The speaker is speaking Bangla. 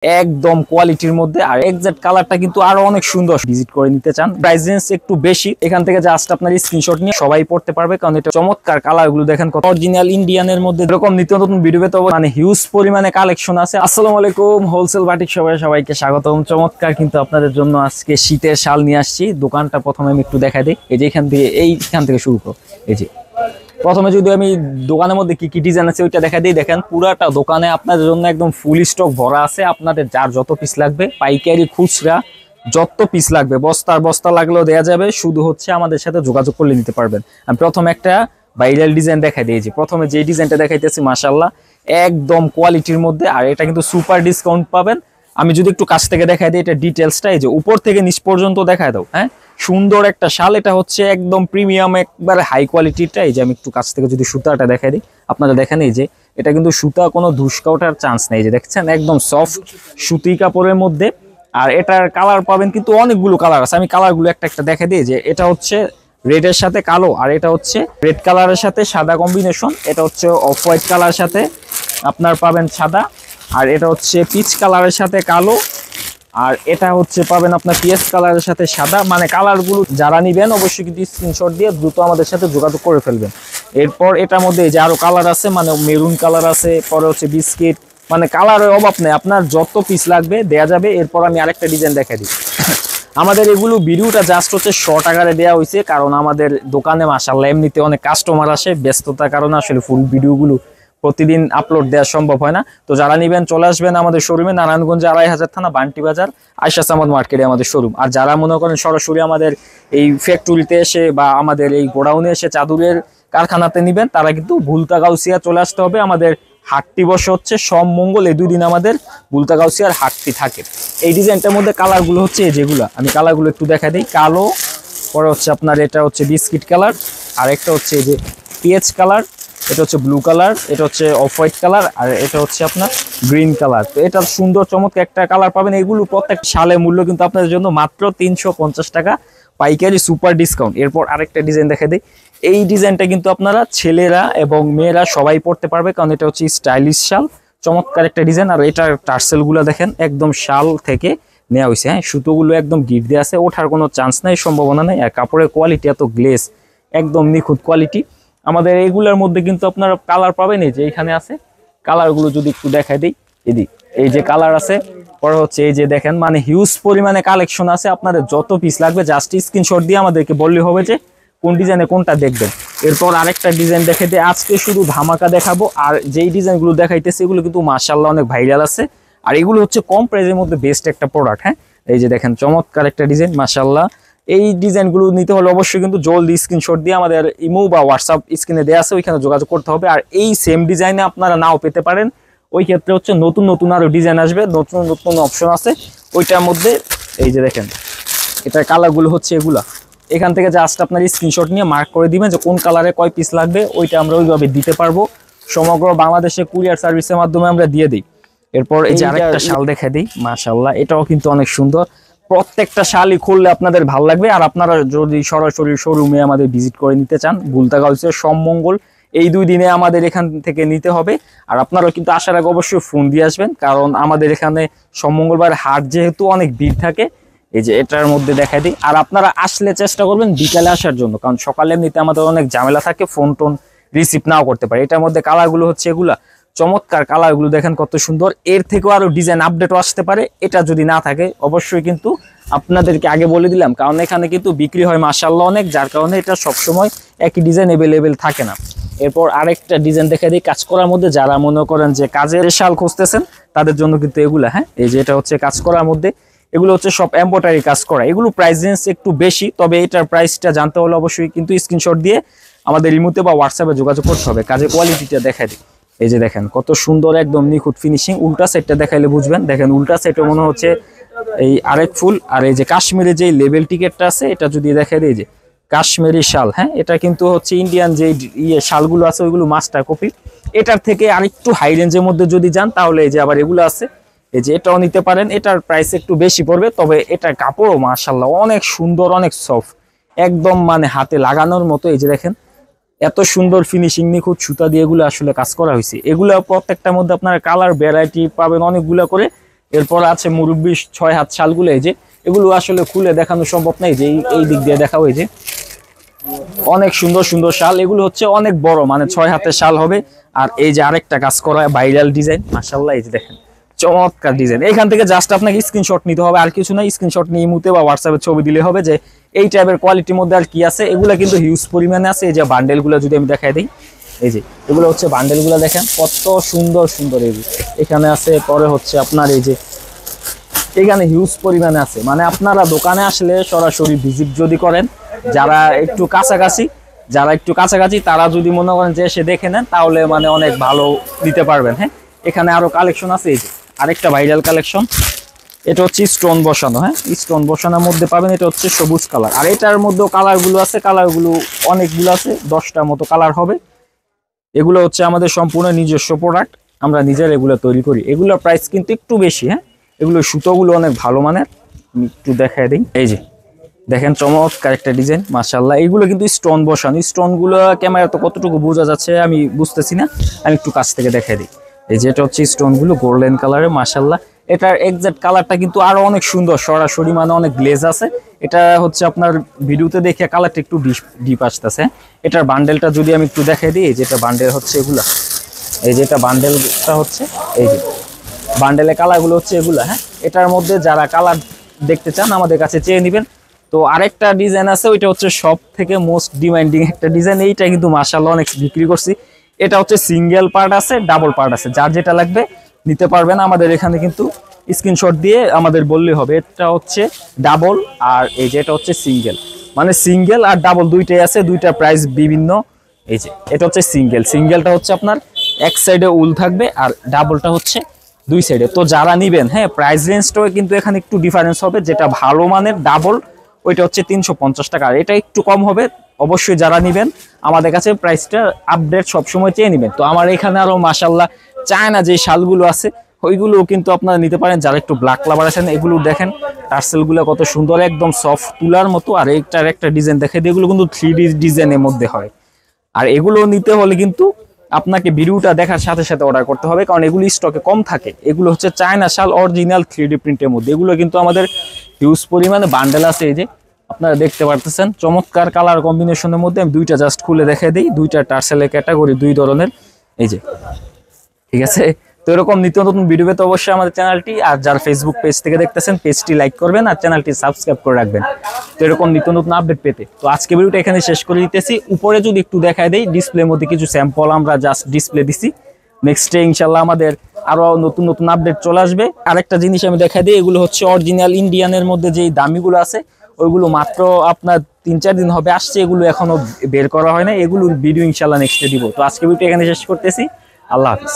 একদম কোয়ালিটির মধ্যে আর এক্সাক্ট কালারটা কিন্তু আরো অনেক সুন্দর। ভিজিট করে নিতে চান, প্রাইস রেঞ্জ একটু বেশি, এখান থেকে জাস্ট আপনার স্ক্রিনশট নিয়ে সবাই পড়তে পারবে, কারণ এটা চমৎকার কালার গুলো দেখেন, কত অরিজিনাল ইন্ডিয়ানের মধ্যে এরকম নিত্য নতুন ভিডিও পেতে মানে হিউজ পরিমাণে কালেকশন আছে। আসসালামু আলাইকুম, হোলসেল বাটিক সবাইকে স্বাগতম। চমৎকার কিন্তু আপনাদের জন্য আজকে শীতের শাল নিয়ে আসছি। দোকানটা প্রথমে আমি একটু দেখাই দিই, এই যে এইখান থেকে শুরু করো। এই যে প্রথমে যদি আমি দোকানের মধ্যে কি কি ডিজাইন আছে ওইটা দেখা দিই, দেখেন পুরাটা দোকানে আপনাদের জন্য একদম ফুল স্টক ভরা আছে। আপনাদের যার যত পিস লাগবে, পাইকারি খুচরা যত পিস লাগবে, বস্তা লাগলেও দেওয়া যাবে, শুধু হচ্ছে আমাদের সাথে যোগাযোগ করলে নিতে পারবেন। আমি প্রথমে একটা ভাইরাল ডিজাইন দেখাই দিয়েছি। প্রথমে যে ডিজাইনটা দেখাইতেছি মাশাআল্লাহ একদম কোয়ালিটির মধ্যে, আর এটা কিন্তু সুপার ডিসকাউন্ট পাবেন। আমি যদি একটু কাছ থেকে দেখাই দিই এটা ডিটেলসটা, এই যে উপর থেকে নিচ পর্যন্ত দেখায় দাও। হ্যাঁ, সুন্দর একটা শাল, এটা হচ্ছে একদম প্রিমিয়াম একবারে হাই কোয়ালিটিটা। এই যে আমি একটু কাছ থেকে যদি সুতাটা দেখাই দিই, আপনারা দেখেন এই যে এটা কিন্তু সুতা কোনো ধুসকা ওঠার চান্স নেই। যে দেখছেন একদম সফট সুতি কাপড়ের মধ্যে, আর এটার কালার পাবেন কিন্তু অনেকগুলো কালার আছে। আমি কালারগুলো একটা একটা দেখে দিই। যে এটা হচ্ছে রেডের সাথে কালো, আর এটা হচ্ছে রেড কালারের সাথে সাদা কম্বিনেশন, এটা হচ্ছে অফ হোয়াইট কালারের সাথে আপনার পাবেন সাদা, আর এটা হচ্ছে পিচ কালারের সাথে কালো, আর এটা হচ্ছে পাবেন আপনার পিএস কালারের সাথে সাদা। মানে কালারগুলো যারা নিবেন অবশ্যই কিন্তু স্ক্রিনশট দিয়ে দ্রুত আমাদের সাথে যোগাযোগ করে ফেলবেন। এরপর এটার মধ্যে যে আরো কালার আছে, মানে মেরুন কালার আছে, পরে হচ্ছে বিস্কিট, মানে কালারের অভাব নেই, আপনার যত পিস লাগবে দেয়া যাবে। এরপর আমি আরেকটা ডিজাইন দেখা দিই। আমাদের এগুলো ভিডিওটা জাস্ট হচ্ছে শর্ট আকারে দেওয়া হয়েছে, কারণ আমাদের দোকানে মাশাআল্লাহ এমনিতে অনেক কাস্টমার আসে, ব্যস্ততার কারণে আসলে ফুল ভিডিওগুলো প্রতিদিন আপলোড দেওয়া সম্ভব হয় না। তো যারা নিবেন চলে আসবেন আমাদের শোরুমে, নারায়ণগঞ্জে ২৫০০ থানা, বান্টি বাজার, আয়শা সামাদ মার্কেটে আমাদের শোরুম। আর যারা মনে করেন সরাসরি আমাদের এই ফ্যাক্টরিতে এসে বা আমাদের এই গোডাউনে এসে চাদরের কারখানাতে নিবেন, তারা কিন্তু ভুলতাগাউসিয়া চলে আসতে হবে। আমাদের হাটটি বসে হচ্ছে সোম মঙ্গল, এই 2 দিন আমাদের ভুলতাগাউসিয়ার হাটটি থাকে। এই ডিজাইনটার মধ্যে কালারগুলো হচ্ছে যেগুলো, আমি কালারগুলো একটু দেখা দিই। কালো, পরে হচ্ছে আপনার এটা হচ্ছে বিস্কিট কালার, আর একটা হচ্ছে এই যে পিএচ কালার, এটা হচ্ছে ব্লু কালার, এটা হচ্ছে অফ হোয়াইট কালার, আর এটা হচ্ছে আপনার গ্রিন কালার। তো এটা সুন্দর চমৎকার একটা কালার পাবেন। এগুলো প্রত্যেক সালের মূল্য কিন্তু আপনাদের জন্য মাত্র ৩৫০ টাকা, পাইকারি সুপার ডিসকাউন্ট। এরপর আরেকটা ডিজাইন দেখা দিই। এই ডিজাইনটা কিন্তু আপনারা ছেলেরা এবং মেয়েরা সবাই পড়তে পারবে, কারণ এটা হচ্ছে স্টাইলিশ শাল, চমৎকার একটা ডিজাইন। আর এটার টার্সেলগুলো দেখেন একদম শাল থেকে নেওয়া হয়েছে। হ্যাঁ, সুতোগুলো একদম গিট দিয়ে আছে, ওঠার কোনো চান্স নাই, সম্ভাবনা নেই। আর কাপড়ের কোয়ালিটি এত গ্লেস, একদম নিখুঁত কোয়ালিটি। আমাদের এইগুলোর মধ্যে কিন্তু আপনারা কালার পাবেন, এই যে এখানে আছে কালারগুলো, যদি একটু দেখাই দিই। এই যে কালার আছে, পরে হচ্ছে এই যে দেখেন, মানে হিউজ পরিমাণে কালেকশন আছে। আপনাদের যত পিস লাগবে জাস্ট স্ক্রিনশট দিয়ে আমাদেরকে বললে হবে যে কোন ডিজাইনে কোনটা দেখবেন। এরপর আরেকটা ডিজাইন দেখে দিই। আজকে শুধু ধামাকা দেখাবো, আর যেই ডিজাইনগুলো দেখাইতেছে এগুলো কিন্তু মাশাআল্লাহ অনেক ভাইরাল আছে, আর এগুলো হচ্ছে কম প্রাইসের মধ্যে বেস্ট একটা প্রোডাক্ট। হ্যাঁ, এই যে দেখেন চমৎকার একটা ডিজাইন মাশাআল্লাহ। এই ডিজাইনগুলো নিতে হলে অবশ্যই কিন্তু জলদি স্ক্রিনশট দিয়ে আমাদের ইমো বা হোয়াটসঅ্যাপ স্ক্রিনে দেওয়া আছে, ওইখানে যোগাযোগ করতে হবে। আর এই সেম ডিজাইনে আপনারা নাও পেতে পারেন, ওই ক্ষেত্রে হচ্ছে নতুন নতুন আরো ডিজাইন আসবে, নতুন নতুন অপশন আছে ওইটার মধ্যে। এই যে দেখেন এটার কালারগুলো হচ্ছে এগুলা, এখান থেকে জাস্ট আপনার স্ক্রিনশট নিয়ে মার্ক করে দিবেন যে কোন কালারে কয় পিস লাগবে, ওইটা আমরা ওইভাবে দিতে পারবো। সমগ্র বাংলাদেশে কুরিয়ার সার্ভিসের মাধ্যমে আমরা দিয়ে দিই। এরপর এই যে আরেকটা শাল দেখা দিই, মাশাআল্লাহ এটাও কিন্তু অনেক সুন্দর। প্রত্যেকটা শালই খুললে আপনাদের ভালো লাগবে। আর আপনারা যদি সরাসরি শোরুমে আমাদের ভিজিট করে নিতে চান, ভুলতাগাউসিয়া সোম মঙ্গল এই 2 দিনে আমাদের এখান থেকে নিতে হবে। আর আপনারাও কিন্তু আসার আগে অবশ্যই ফোন দিয়ে আসবেন, কারণ আমাদের এখানে সোম মঙ্গলবার হাট যেহেতু অনেক ভিড় থাকে। এই যে এটার মধ্যে দেখা দিই। আর আপনারা আসলে চেষ্টা করবেন বিকালে আসার জন্য, কারণ সকালে এমনিতে আমাদের অনেক ঝামেলা থাকে, ফোন টোন রিসিভ নাও করতে পারে। এটার মধ্যে কালারগুলো হচ্ছে এগুলা, চমৎকার কালারগুলো দেখেন কত সুন্দর। এর থেকেও আরো ডিজাইন আপডেটও আসতে পারে, এটা যদি না থাকে অবশ্যই কিন্তু আপনাদেরকে আগে বলে দিলাম, কারণ এখানে কিন্তু বিক্রি হয় মাশাআল্লাহ অনেক, যার কারণে এটা সবসময় একই ডিজাইন অ্যাভেলেবেল থাকে না। এরপর আরেকটা ডিজাইন দেখা দিই কাজ করার মধ্যে। যারা মনে করেন যে কাজের শাল খুঁজতেছেন তাদের জন্য কিন্তু এগুলা। হ্যাঁ, এই যে এটা হচ্ছে কাজ করার মধ্যে, এগুলো হচ্ছে সব এমব্রয়ডারি কাজ করা। এগুলো প্রাইস রেঞ্জ একটু বেশি, তবে এটার প্রাইসটা জানতে হলে অবশ্যই কিন্তু স্ক্রিনশট দিয়ে আমাদের ইমোতে বা হোয়াটসঅ্যাপে যোগাযোগ করতে হবে। কাজের কোয়ালিটিটা দেখা দিই। এই যে দেখেন কত সুন্দর একদম নিখুঁত ফিনিশিং। উল্টা সাইডটা দেখাইলে বুঝবেন, দেখেন উল্টা সাইডে মনে হচ্ছে এই আরেক ফুল। আর এই যে কাশ্মীরে যে লেবেল টিকেটটা আছে এটা যদি দেখাই দিই, যে কাশ্মীরি শাল। হ্যাঁ, এটা কিন্তু হচ্ছে ইন্ডিয়ান যে শালগুলো আছে ওইগুলো মাস্টার কপি। এটার থেকে আরেকটু হাই রেঞ্জের মধ্যে যদি যান তাহলে এই যে আবার এগুলো আছে, এই যে এটাও নিতে পারেন। এটার প্রাইস একটু বেশি পড়বে, তবে এটার কাপড়ও মাশাআল্লাহ অনেক সুন্দর, অনেক সফট, একদম মানে হাতে লাগানোর মতো। এই যে দেখেন এত সুন্দর ফিনিশিং, নিখুঁত সুতা দিয়ে এগুলো আসলে কাজ করা হয়েছে। এগুলো প্রত্যেকটার মধ্যে আপনারা কালার ভ্যারাইটি পাবেন অনেকগুলো করে, এরপর আছে মুরব্বি 6 হাত শালগুলো, এই যে এগুলো আসলে খুলে দেখানো সম্ভব নাই, যে এই দিক দিয়ে দেখাও। এই যে অনেক সুন্দর সুন্দর শাল, এগুলো হচ্ছে অনেক বড়, মানে 6 হাতের শাল হবে। আর এই যে আরেকটা কাজ করা ভাইরাল ডিজাইন, মাশাআল্লাহ, এই যে দেখেন চমৎকার ডিজাইন। এখান থেকে জাস্ট আপনাকে স্ক্রিনশট নিতে হবে, আর কিছু না। স্ক্রিনশট নিয়ে মুতে বা হোয়াটসঅ্যাপে ছবি দিলে হবে যে এই টাইপের কোয়ালিটির মধ্যে আর কি আছে। এগুলা কিন্তু হিউজ পরিমাণে আছে। এই যে বান্ডেলগুলো যদি আমি দেখাই দিই, এই যে এগুলো হচ্ছে বান্ডেলগুলো, দেখেন কত সুন্দর সুন্দর। এগুলো এখানে আছে, পরে হচ্ছে আপনার এই যে এখানে হিউজ পরিমাণে আছে। মানে আপনারা দোকানে আসলে সরাসরি ভিজিট যদি করেন, যারা একটু কাছাকাছি তারা যদি মনে করেন যে এসে দেখে নেন, তাহলে মানে অনেক ভালো দিতে পারবেন। হ্যাঁ, এখানে আরো কালেকশন আছে। এই যে আরেকটা ভাইরাল কালেকশন, এটা হচ্ছে স্টোন বসানো। হ্যাঁ, স্টোন বসানোর মধ্যে পাবেন, এটা হচ্ছে সবুজ কালার। আর এটার মধ্যেও কালারগুলো আছে, কালারগুলো অনেকগুলো আছে, 10টার মতো কালার হবে। এগুলো হচ্ছে আমাদের সম্পূর্ণ নিজস্ব প্রোডাক্ট, আমরা নিজেরা এগুলো তৈরি করি। এগুলোর প্রাইস কিন্তু একটু বেশি। হ্যাঁ, এগুলো সুতোগুলো অনেক ভালো মানের। আমি একটু দেখাই দিই, এই যে দেখেন চমৎকার একটা ডিজাইন, মাশাআল্লাহ। এগুলো কিন্তু স্টোন বসানো। স্টোনগুলো ক্যামেরা তো কতটুকু বোঝা যাচ্ছে আমি বুঝতেছি না, আমি একটু কাছ থেকে দেখাই দিই। এই যে এটা হচ্ছে স্টোনগুলো গোল্ডেন কালারের, মাশাআল্লাহ। এটার এক্সাক্ট কালারটা কিন্তু আরো অনেক সুন্দর, সরাসরি মানে অনেক গ্লেজ আছে। এটা হচ্ছে আপনার ভিডিওতে দেখে কালারটা একটু ডিপ আসতেছে। এটার বান্ডেলটা যদি আমি একটু দেখাই দিই, যেটা বান্ডেল হচ্ছে এগুলা, এই যে এটা বান্ডেলটা হচ্ছে, এই যে বান্ডেলের কালারগুলো হচ্ছে এগুলা। হ্যাঁ, এটার মধ্যে যারা কালার দেখতে চান আমাদের কাছে চেয়ে নেবেন। তো আরেকটা ডিজাইন আছে, ওইটা হচ্ছে সব থেকে মোস্ট ডিমান্ডিং একটা ডিজাইন। এইটা কিন্তু মাশাআল্লাহ অনেক বিক্রি করছি। এটা হচ্ছে সিঙ্গেল পার্ট আছে, ডাবল পার্ট আছে, যার যেটা লাগবে নিতে পারবেন। আমাদের এখানে কিন্তু স্ক্রিনশট দিয়ে আমাদের বললেই হবে। এটা হচ্ছে ডাবল, আর এই যে এটা হচ্ছে সিঙ্গেল। মানে সিঙ্গেল আর ডাবল দুইটাই আছে, দুইটা প্রাইস বিভিন্ন। এই যে এটা হচ্ছে সিঙ্গেলটা হচ্ছে আপনার এক সাইডে উল থাকবে, আর ডাবলটা হচ্ছে 2 সাইডে। তো যারা নিবেন, হ্যাঁ, প্রাইস রেঞ্জটাও কিন্তু এখানে একটু ডিফারেন্স হবে। যেটা ভালো মানের ডাবল, ওইটা হচ্ছে 350 টাকা, আর এটা একটু কম হবে। অবশ্যই যারা নিবেন আমাদের কাছে প্রাইসটা আপডেট সবসময় চেয়ে নেবেন। তো আমার এখানে আরো মাশাআল্লাহ চায়না যে শালগুলো আছে, ওইগুলো কিন্তু আপনারা নিতে পারেন। যারা একটু ব্ল্যাক লাভার আছেন, এগুলো দেখেন টার্সেলগুলো কত সুন্দর, একদম সফট তুলার মতো। আর এইটার একটা ডিজাইন দেখে দিয়ে, এগুলো কিন্তু 3D ডিজাইনের মধ্যে হয়। আর এগুলো নিতে হলে কিন্তু আপনাকে ভিডিওটা দেখার সাথে সাথে অর্ডার করতে হবে, কারণ এগুলো স্টকে কম থাকে। এগুলো হচ্ছে চায়না শাল, অরিজিনাল 3D প্রিন্টের মধ্যে। এগুলো কিন্তু আমাদের হিউজ পরিমাণে বান্ডেল আছে। এই যে আপনারা দেখতে পারতেছেন চমৎকার কালার কম্বিনেশনের মধ্যে। আমি দুইটা জাস্ট খুলে দেখাই দিই, দুইটা টার্সেলের ক্যাটাগরি, 2 ধরনের। এই যে ঠিক আছে। তো এরকম নিত্য নতুন ভিডিও পেতে অবশ্যই আমাদের চ্যানেলটি, আর যারা ফেসবুক পেজ থেকে দেখতেছেন, পেজটি লাইক করবেন আর চ্যানেলটি সাবস্ক্রাইব করে রাখবেন, তো এরকম নিত্য নতুন আপডেট পেতে। তো আজকে ভিডিওটা এখানে শেষ করে দিতেছি। উপরে যদি একটু দেখায় দেই, ডিসপ্লের মধ্যে কিছু স্যাম্পল আমরা জাস্ট ডিসপ্লে দিছি। নেক্সট ডে ইনশাল্লাহ আমাদের আরো নতুন নতুন আপডেট চলে আসবে। আরেকটা জিনিস আমি দেখাই দিই, এগুলো হচ্ছে অরিজিনাল ইন্ডিয়ানের মধ্যে যেই দামিগুলো আছে, ওইগুলো মাত্র আপনার 3-4 দিন হবে আসছে। এগুলো এখনো বের করা হয় না, এগুলোর ভিডিও ইনশাল্লাহ নেক্সট ডে দিব। তো আজকে ভিডিওটা এখানে শেষ করতেছি। আল্লাহ হাফিজ।